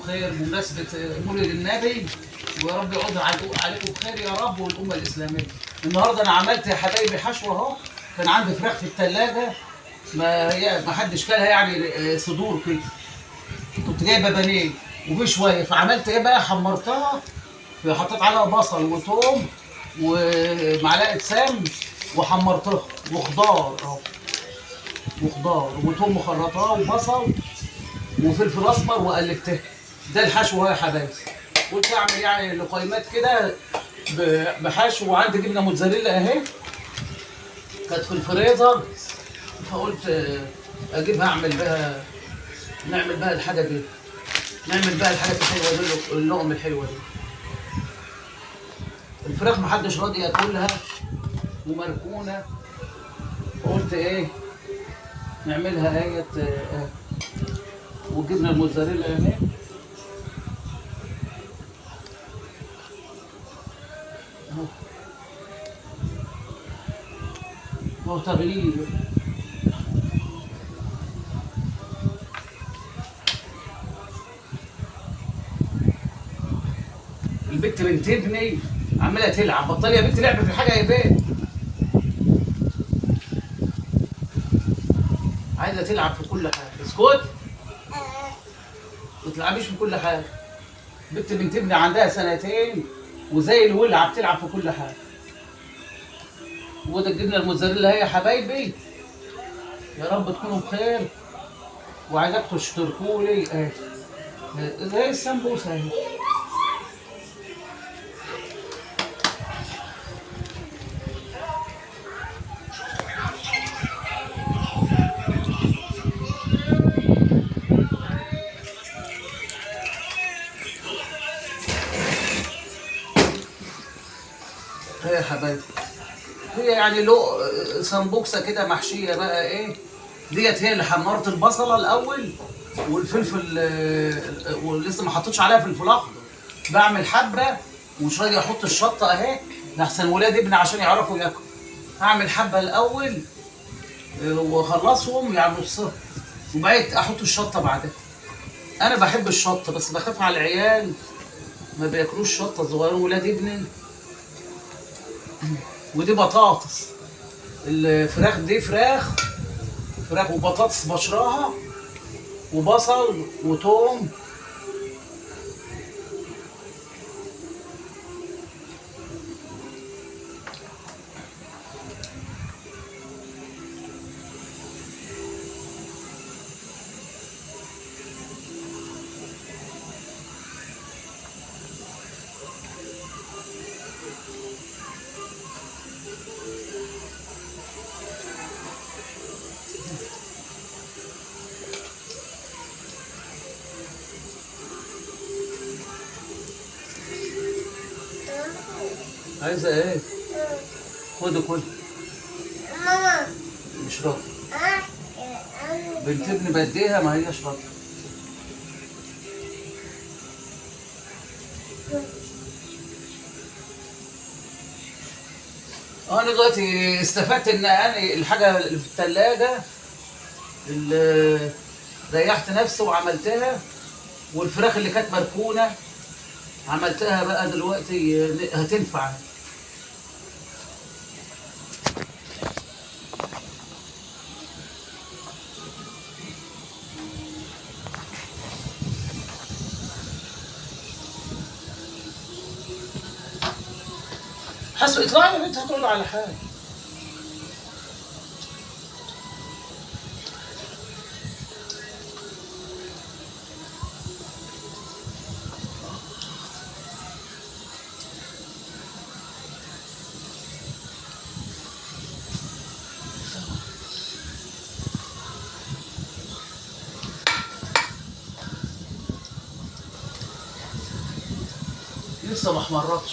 بخير بمناسبة مولد النبي، ويا رب يعود عليكم بخير يا رب والأمة الإسلامية. النهارده أنا عملت يا حبايبي حشوة أهو، كان عندي فراخ في الثلاجة ما حدش كلها يعني صدور كده، كنت جايبة بانيه وبشوية، فعملت إيه بقى؟ حمرتها، حطيت عليها بصل وثوم ومعلقة سمن وحمرتها وخضار أهو، وخضار وثوم مخرطاه وبصل وفلفل اسمر وقلبتها. ده الحشو يا حبايبي. قلت اعمل يعني لقيمات كده بحشو، وعندي جبنه موتزاريلا اهي كانت في الفريزر، فقلت اجيبها اعمل بها، نعمل بها الحاجه دي، نعمل بها الحاجات الحلوه دي، اللقم الحلوه دي. الفراخ محدش راضي ياكلها ومركونه، فقلت ايه نعملها اهي، والجبنه الموتزاريلا اهي اهو تغليف. البت بنت ابني عماله تلعب، بطل يا بنت لعب في حاجه يا بنت، عايزه تلعب في كل حاجه. اسكت، ما تلعبيش في كل حاجه. بنت ابني عندها سنتين وزي الولعه بتلعب في كل حاجه. وده الجبنه الموتزاريلا هي يا حبايبي، يا رب تكونوا بخير، وعايزاكم تشتركوا لي اهي زي السمبوسه اهي. هي يا حبايبي، هي يعني سمبوكسه كده محشيه بقى ايه. ديت هي اللي حمرت البصله الاول والفلفل، ولسه ما حطيتش عليها فلفل اخضر، بعمل حبه ومش راضي احط الشطه اهي لحسن ولاد ابني عشان يعرفوا ياكلوا. هعمل حبه الاول واخلصهم يعني نصها، وبقيت احط الشطه بعدها. انا بحب الشطه بس بخاف على العيال ما بياكلوش شطه، صغيرين ولاد ابني. ودي بطاطس، الفراخ دي فراخ وبطاطس بشراها وبصل وثوم. عايزه ايه؟ خدي كل ماما مش راضي. بنت ابني بديها ما هياش راضيه. انا دلوقتي استفدت ان انا الحاجه اللي في الثلاجه اللي ريحت نفسي وعملتها، والفراخ اللي كانت مركونه عملتها بقى دلوقتي هتنفع. حسوا اطلعي يا بنت، هتقعد على حاجه. لسه ما احمرتش.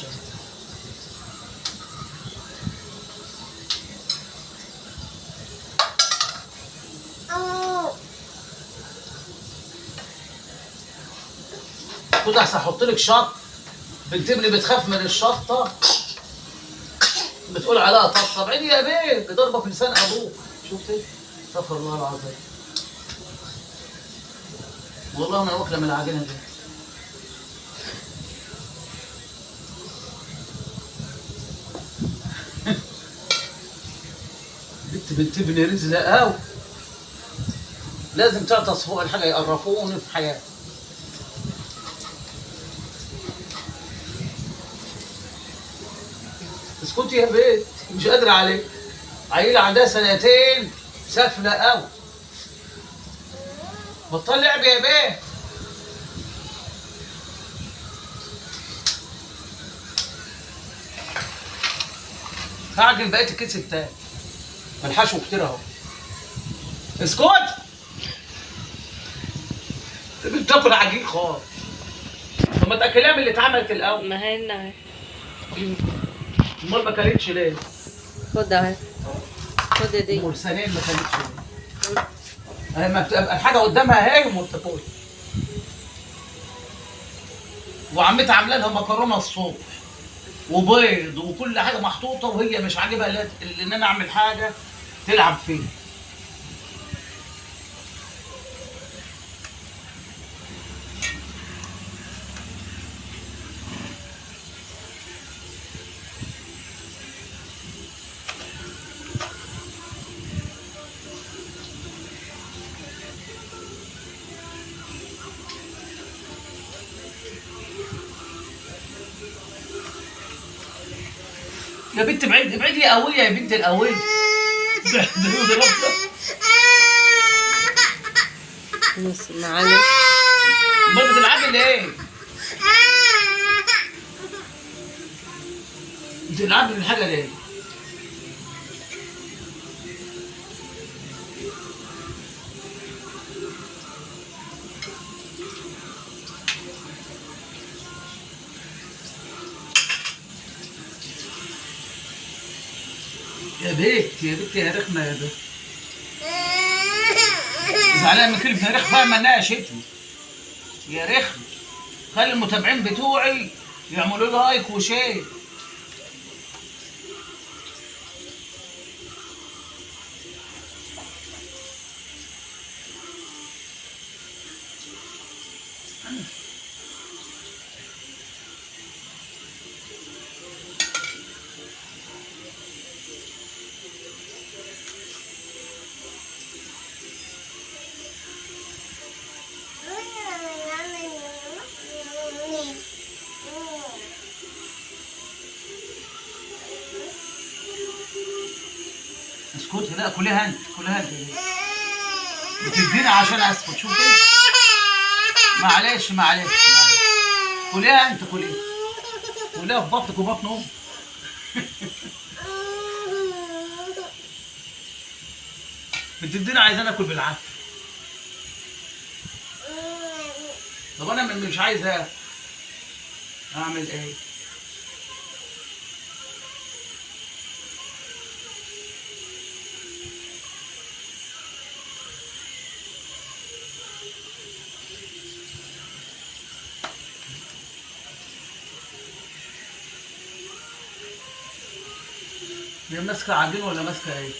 كنت احسن احط لك شط، بنت ابني بتخاف من الشطه، بتقول عليها طبطب. عيني يا بيه ضربه في لسان ابوك. شفتي؟ استغفر الله العظيم. والله انا واكله من العجينه دي. بتبني رزق قوي، لازم تعطس فوق الحاجه يقرفوني في حياتي. اسكتي يا بيت، مش قادره عليك. عيله عندها سنتين سافله قوي. بطل لعب يا بيه. هعجن بقيه الكيس بتاعي، الحشو كتير اهو. اسكت، بتاكل عجين خالص. طب ما تاكلها من اللي اتعملت الاول. ما هي هنا اهي. امال ما كلتش ليه؟ خد اهي، خد دي. ام لسانين ما كلتش ليه؟ اهي ما بتبقى الحاجه قدامها اهي وما بتاكلش. وعمتها عامله لها مكرونه الصبح وبيض وكل حاجه محطوطه، وهي مش عاجبها ان انا اعمل حاجه تلعب فيه. يا بنت ابعدي ابعدي يا قويه يا بنت القويه. بس معلش. امال بتلعبي ليه؟ بتلعبي بالحاجه ليه؟ يا بنت يا بنت يا رخمه يا بنت. زعلان من كلمه يا رخمه، فاهمه انها شتم. يا رخم، خلي المتابعين بتوعي يعملوا لي لايك وشير. اسكتي، لا كلها انت، كلها انت. بتديني عشان اسكت، شوفي. معلش معلش معلش، كلها انت، كلها كلها في بطنك وبطن امك. بتديني عايزاني اكل بالعافيه. طب انا مش عايزه اعمل ايه؟ هي ماسكه عجين ولا ماسكه ايه؟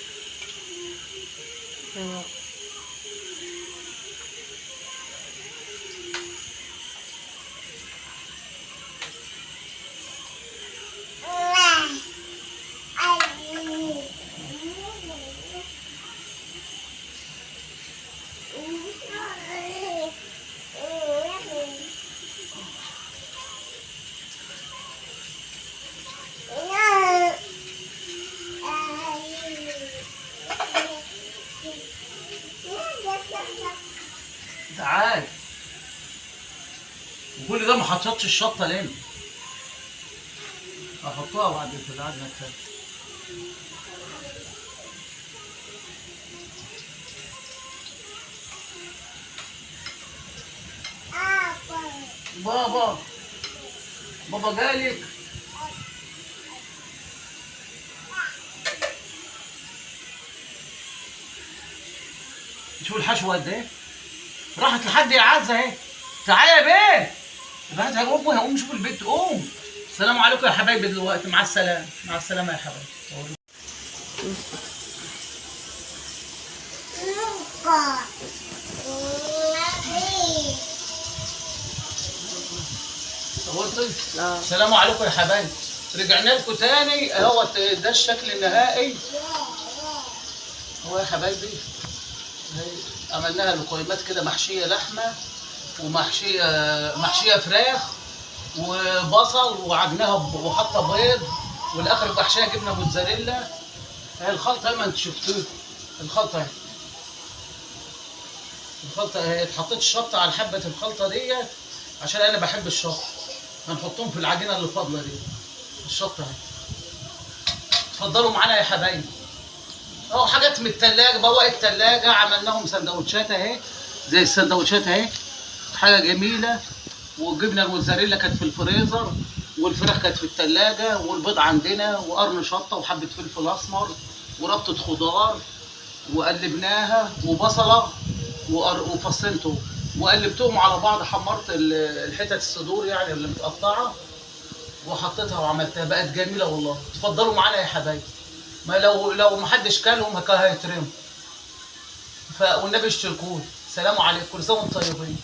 تعال. وكل ده ما حطيتش الشطه ليه؟ احطها بعد كده بعد ما تخلص. بابا بابا جالك. شوف الحشوه قد ايه؟ راحت لحد يا عزه اهي. تعالى يا بيه. يبقى هات قوم، قوم شوف البيت، قوم. السلام عليكم يا حبايبي دلوقتي، مع السلامه، مع السلامه يا حبايبي. السلام عليكم يا حبايبي، رجعنا لكم تاني اهوت. ده الشكل النهائي هو يا حبايبي عملناها لقيمات كده محشيه لحمه ومحشيه فراخ وبصل وعجنها وحاطه بيض والاخر محشيه جبنه موتزاريلا. هي الخلطه ما انت شفتوها. الخلطه اهي. الخلطه اهي حطيت الشطه على حبه الخلطه ديت عشان انا بحب الشطه. هنحطهم في العجينه اللي فاضله دي. الشطه اهي. اتفضلوا معانا يا حبايبي. اهو حاجات من التلاجة، بواقي التلاجة عملناهم سندوتشات اهي زي السندوتشات اهي. حاجة جميلة. والجبنة الموتزاريلا كانت في الفريزر والفراخ كانت في التلاجة والبيض عندنا وقرن شطة وحبة فلفل أسمر وربطة خضار وقلبناها وبصلة وفصين توم وقلبتهم على بعض. حمرت الحتت الصدور يعني اللي متقطعة وحطيتها وعملتها بقت جميلة والله. اتفضلوا معانا يا حبايبي. ما لو محدش كلهم هيترموا. والنبي اشتركوا. سلام عليكم، كل سنه وانتم طيبين.